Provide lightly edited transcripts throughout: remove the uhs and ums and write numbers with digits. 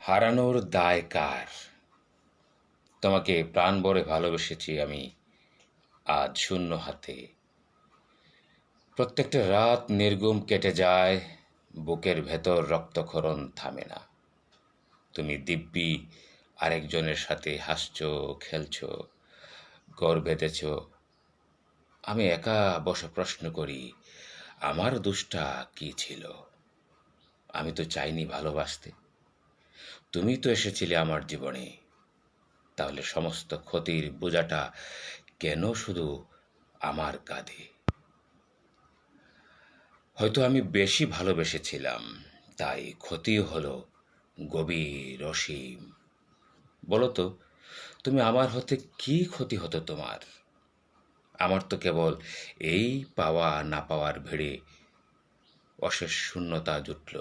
হারানোর দায় কার? তোমাকে প্রাণ ভরে ভালোবেসেছি আমি আজ শূন্য হাতে। প্রত্যেকটা রাত নির্ঘুম কেটে যায়, বুকের ভেতর রক্তক্ষরণ থামে না। তুমি দিব্যি আরেকজনের সাথে হাসছো, খেলছো, ঘর বেঁধেছ। আমি একা বসে প্রশ্ন করি, আমার দোষটা কি ছিল? আমি তো চাইনি ভালোবাসতে, তুমি তো এসেছিলে আমার জীবনে। তাহলে সমস্ত ক্ষতির বোঝাটা কেন শুধু আমার কাঁধে? হয়তো আমি বেশি ভালোবেসেছিলাম, তাই ক্ষতিও হলো গভীর অসীম। বলো তো, তুমি আমার হতে কি ক্ষতি হতো তোমার? আমার তো কেবল এই পাওয়া না পাওয়ার ভিড়ে অশেষ শূন্যতা জুটল।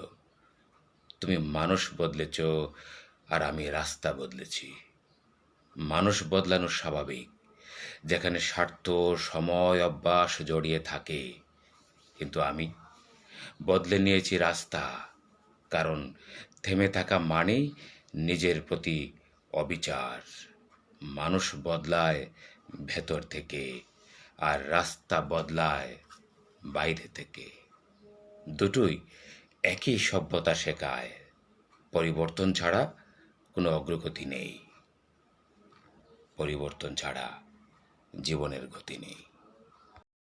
তুমি মানুষ বদলেছ, আর আমি রাস্তা বদলেছি। মানুষ বদলানো স্বাভাবিক, যেখানে স্বার্থ, সময়, অভ্যাস জড়িয়ে থাকে। কিন্তু আমি বদলে নিয়েছি রাস্তা, কারণ থেমে থাকা মানেই নিজের প্রতি অবিচার। মানুষ বদলায় ভেতর থেকে, আর রাস্তা বদলায় বাইরে থেকে। দুটোই একই সভ্যতা শেখায়, পরিবর্তন ছাড়া কোনো অগ্রগতি নেই, পরিবর্তন ছাড়া জীবনের গতি নেই।